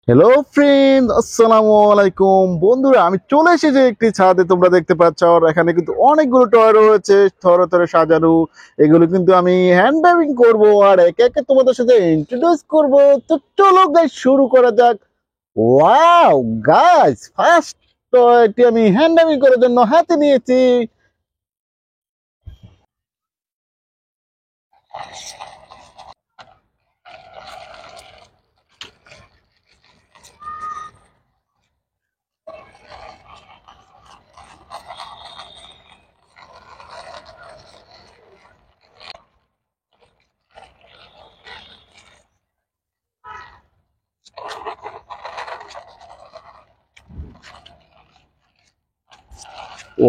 Hello friend, আসসালামু আলাইকুম। বন্ধুরা, আমি চলে এসেছি একটি ছাদে। তোমরা দেখতে পাচ্ছ, আর এখানে কিন্তু অনেকগুলো টয় রয়েছে থরে থরে সাজানো। এগুলো কিন্তু আমি হ্যান্ড ড্রাইভিং করবো আর একে একে তোমাদের সাথে ইন্ট্রোডিউস করব। তো চলো গাইস, শুরু করা যাক। ওয়াও গাইস, ফার্স্ট টয়টি আমি হ্যান্ড ড্রাইভিং করার জন্য হাতে নিয়েছি।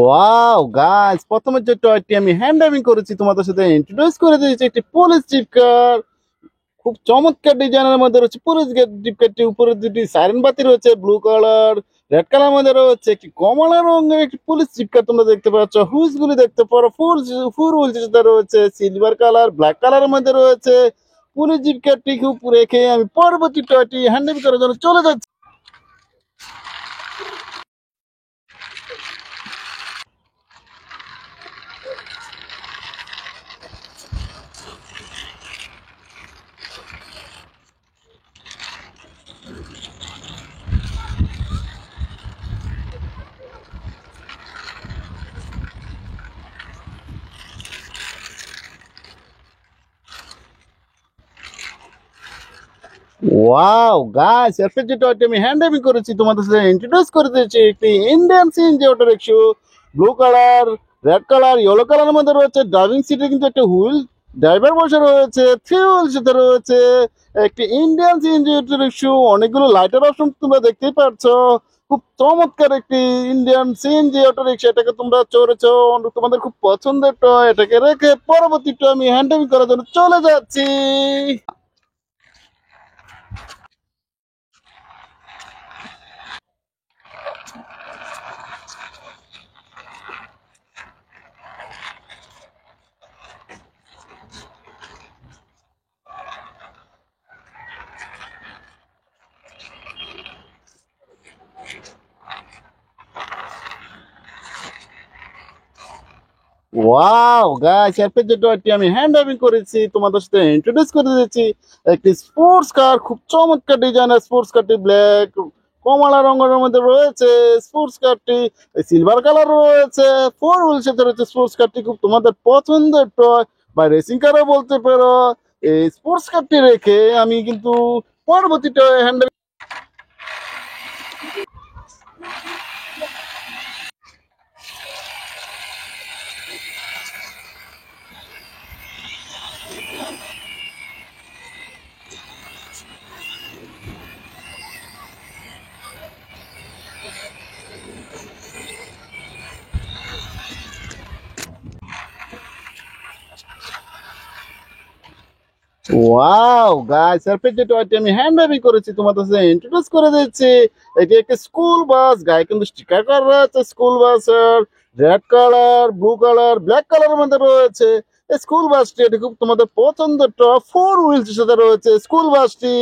ওয়াও গাইস, প্রথমে যে টয়টি আমি হ্যান্ড ড্রাইভিং করেছি তোমাদের সাথে ইন্ট্রোডিউস করে দিয়েছি, একটি পুলিশ জিপ কার। খুব চমৎকার ডিজাইনের মধ্যে রয়েছে পুলিশ জিপ কারটি। উপরে দুটি সাইরেন বাতি রয়েছে ব্লু কালার, রেড কালার মধ্যে রয়েছে একটি কমলা রঙের একটি পুলিশ জিপ কার। তোমরা দেখতে পাচ্ছ হুইলস গুলি দেখতে পারো, ফুল ফুল হুইলস রয়েছে সিলভার কালার ব্ল্যাক কালারের মধ্যে রয়েছে। পুলিশ জিপ কারটি খুব রেখে আমি পরবর্তী টয়টি হ্যান্ড ড্রাইভিং করার জন্য চলে যাচ্ছি। ওয়াও গাইস, এরপর যে টয়টি আমি হ্যান্ড ড্রাইভিং করেছি তোমাদের সাথে ইন্ট্রোডিউস করে দিয়েছি, একটি Indian CNG auto rickshaw. Blue colour, red colour, yellow কালারের মধ্যে রয়েছে। ড্রাইভিং সিটে কিন্তু একটা হুইল, ড্রাইভার বসে রয়েছে। থ্রি হুইল সাথে রয়েছে একটি ইন্ডিয়ান সিএনজি অটো রিক্সা। অনেকগুলো লাইটের অপশন তোমরা দেখতেই পাচ্ছ। খুব চমৎকার একটি ইন্ডিয়ান সিএনজি অটো রিক্সা। এটাকে তোমরা চড়েছো, তোমাদের খুব পছন্দের টয়। এটাকে রেখে পরবর্তী টয় আমি হ্যান্ড ড্রাইভিং করার জন্য চলে যাচ্ছি। ওয়াও গাইস, এরপর যে টয়টি আমি হ্যান্ড ড্রাইভিং করেছি তোমাদের সাথে ইন্ট্রোডিউস করে দিয়েছি, একটি স্পোর্টস কার। খুব চমৎকার ডিজাইনের স্পোর্টস কারটি ব্ল্যাক কমলা রঙের মধ্যে রয়েছে। স্পোর্টস কারটি সিলভার কালার রয়েছে। ফোর হুইল সাথে রয়েছে স্পোর্টস কারটি। খুব তোমাদের পছন্দের টয় বা রেসিং কারও বলতে পারো। এই স্পোর্টস কারটি রেখে আমি কিন্তু পরবর্তী টয় হ্যান্ড। ওয়াও গাইস, এরপর যে টয়টি আমি হ্যান্ড ড্রাইভিং করেছি তোমাদের সাথে ইন্ট্রোডিউস করে দিচ্ছি, এটি একটা স্কুল বাস। গায়ে কিন্তু স্টিকার করা রয়েছে স্কুল বাসের। Red colour, blue colour, black কালারের মধ্যে রয়েছে এই স্কুল বাসটি। এটি খুব তোমাদের পছন্দের টয়। ফোর হুইলস সাথে রয়েছে স্কুল বাসটি।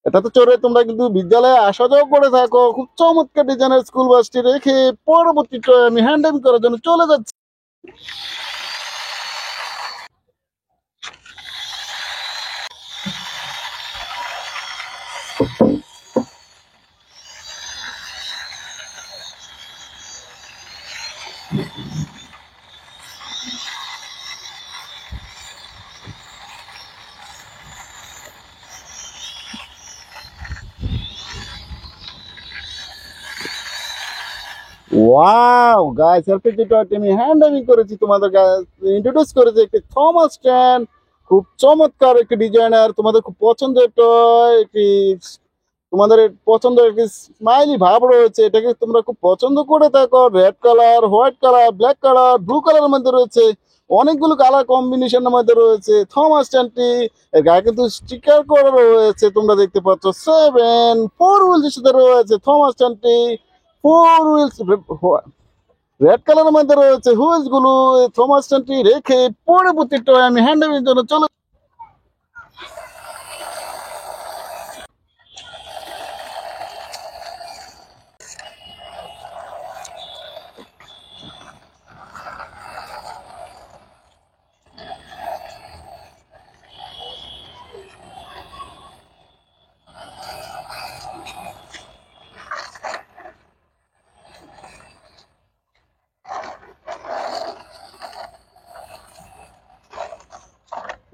এটাতে চড়ে তোমরা কিন্তু বিদ্যালয়ে আসা যাওয়া করে থাকো। খুব চমৎকার ডিজাইনের স্কুল বাসটি রেখে পরবর্তী টয় আমি হ্যান্ড ড্রাইভিং করার জন্য চলে যাচ্ছি। ওয়াও গাইস, এরপর যে টয়টি আমি হ্যান্ড ড্রাইভিং করেছি তোমাদের ইন্ট্রোডিউস করেছি, একটি থমাস স্ট্যান্ড। খুব চমৎকার একটি ডিজাইনার, তোমাদের খুব পছন্দের টয়। একটি তোমাদের পছন্দের একটি স্মাইলি ভাব রয়েছে। এটাকে তোমরা খুব পছন্দ করে থাকো। Red colour, white colour, black colour, blue কালারের মধ্যে রয়েছে। অনেকগুলো কালার কম্বিনেশনের মধ্যে রয়েছে থমাস স্ট্যান্ডটি। এর গায়ে কিন্তু স্টিকার করা রয়েছে তোমরা দেখতে পাচ্ছ। সেভেন ফোর হুইলস সাথে রয়েছে থমাস স্ট্যান্ডটি। ফোর হুইলস রেড কালারের মধ্যে রয়েছে হুইলস গুলো। থমাস স্ট্যান্ডটি রেখে পরবর্তী টয় আমি হ্যান্ড ড্রাইভিং জন্য চলে।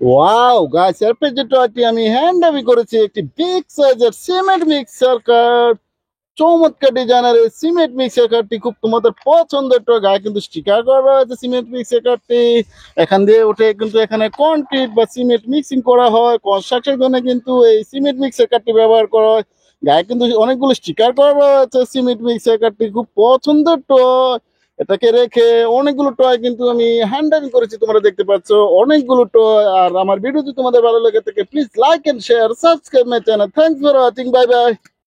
ওয়াও গাইস, এরপর যে টয়টি আমি হ্যান্ড করেছি একটি বিগ সাইজের সিমেন্ট মিক্সার কার্ড। চমৎকার ডিজাইনের এই সিমেন্ট মিক্সার কার্ডটি খুব তোমাদের পছন্দের টয়। গায়ে কিন্তু স্টিকার করা রয়েছে সিমেন্ট মিক্সার কার্ডটি। এখান দিয়ে উঠে কিন্তু এখানে কনক্রিট বা সিমেন্ট মিক্সিং করা হয়, কনস্ট্রাকশনের জন্য কিন্তু এই সিমেন্ট মিক্সার কার্ডটি ব্যবহার করা হয়। গায়ে কিন্তু অনেকগুলো স্টিকার করা রয়েছে। সিমেন্ট মিক্সার কার্ডটি খুব পছন্দের টয়। এটাকে রেখে অনেকগুলো টয় কিন্তু আমি হ্যান্ডেল করেছি, তোমরা দেখতে পাচ্ছ অনেকগুলো টয়। আর আমার ভিডিও যদি তোমাদের ভালো লাগে থাকে please like and share, subscribe my channel. Thanks for watching, bye by.